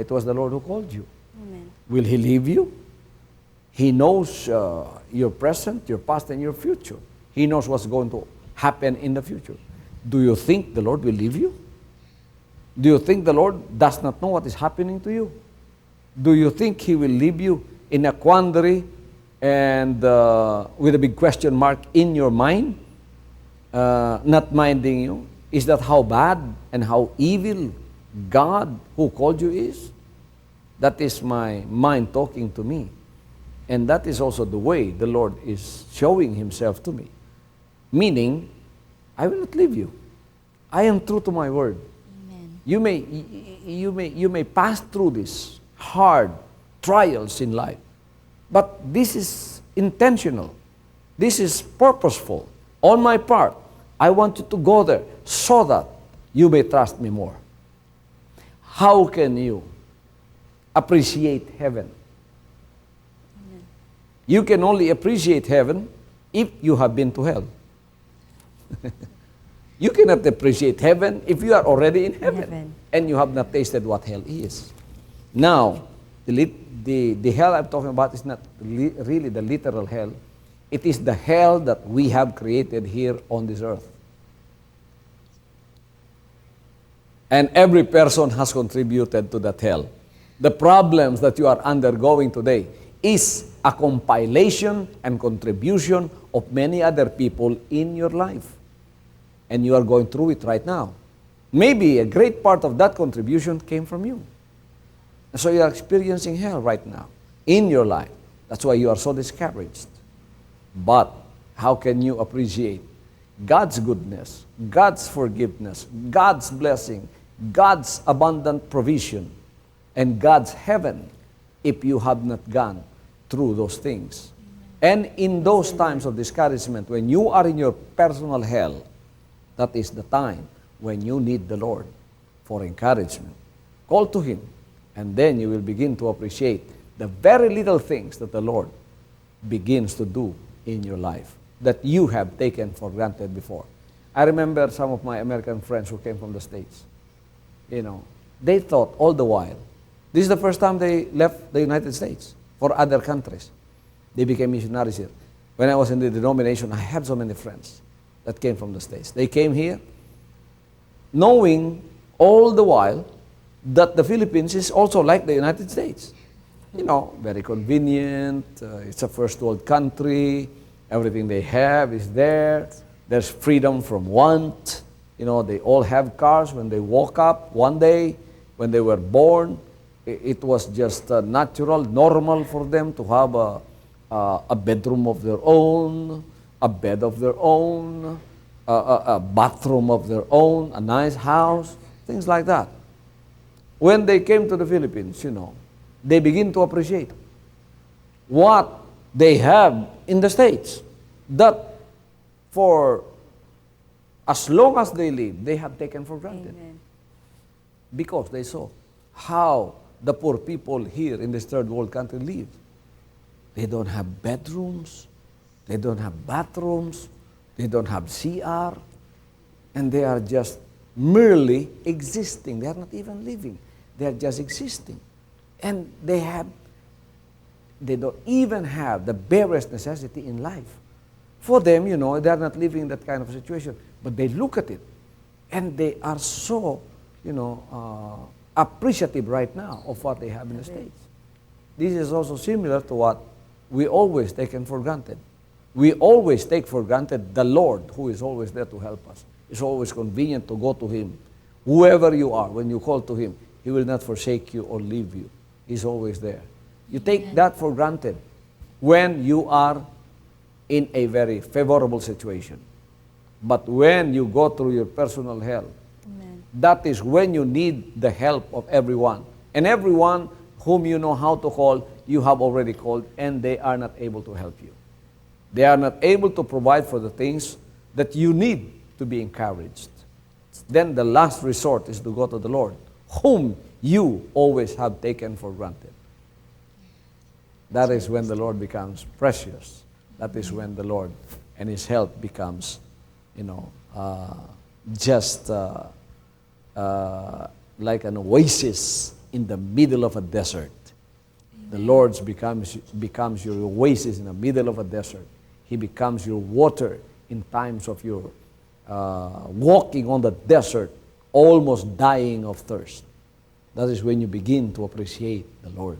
It was the Lord who called you. Amen. Will He leave you? He knows your present, your past, and your future. He knows what's going to happen in the future. Do you think the Lord will leave you? Do you think the Lord does not know what is happening to you? Do you think He will leave you in a quandary and with a big question mark in your mind, not minding you? Is that how bad and how evil God who called you is? That is my mind talking to me. And that is also the way the Lord is showing Himself to me. Meaning, I will not leave you. I am true to my word. Amen. You may pass through these hard trials in life, but this is intentional. This is purposeful. On my part, I want you to go there so that you may trust me more. How can you appreciate heaven? Amen. You can only appreciate heaven if you have been to hell. You cannot appreciate heaven if you are already in heaven and you have not tasted what hell is. Now, the hell I'm talking about is not really the literal hell. It is the hell that we have created here on this earth. And every person has contributed to that hell. The problems that you are undergoing today is a compilation and contribution of many other people in your life. And you are going through it right now. Maybe a great part of that contribution came from you. And so you are experiencing hell right now in your life. That's why you are so discouraged. But how can you appreciate God's goodness, God's forgiveness, God's blessing, God's abundant provision, and God's heaven if you have not gone through those things? And in those times of discouragement, when you are in your personal hell, that is the time when you need the Lord for encouragement. Call to Him, and then you will begin to appreciate the very little things that the Lord begins to do in your life that you have taken for granted before. I remember some of my American friends who came from the States. You know, they thought all the while, this is the first time they left the United States for other countries. They became missionaries here. When I was in the denomination, I had so many friends that came from the States. They came here knowing all the while that the Philippines is also like the United States. You know, very convenient, it's a first world country, everything they have is there, there's freedom from want. You know, they all have cars. When they woke up one day, when they were born, it was just natural, normal for them to have a bedroom of their own, a bed of their own, a bathroom of their own, a nice house, things like that. When they came to the Philippines, you know, they begin to appreciate what they have in the States. That for as long as they live, they have taken for granted. Amen. Because they saw how the poor people here in this third world country live. They don't have bedrooms, they don't have bathrooms, they don't have CR, and they are just merely existing. They are not even living. They are just existing. And they don't even have the barest necessity in life. For them, you know, they are not living in that kind of situation. But they look at it, and they are so, you know, appreciative right now of what they have in the States. This is also similar to what we always taken for granted. We always take for granted the Lord, who is always there to help us. It's always convenient to go to Him. Whoever you are, when you call to Him, He will not forsake you or leave you. He's always there. You take that for granted when you are in a very favorable situation. But when you go through your personal hell, Amen. that is when you need the help of everyone. And everyone whom you know how to call, you have already called, and they are not able to help you. They are not able to provide for the things that you need to be encouraged. Then the last resort is to go to the Lord, whom you always have taken for granted. That is when the Lord becomes precious. That is when the Lord and His help becomes, you know, just like an oasis in the middle of a desert. The Lord becomes your oasis in the middle of a desert. He becomes your water in times of your walking on the desert, almost dying of thirst. That is when you begin to appreciate the Lord.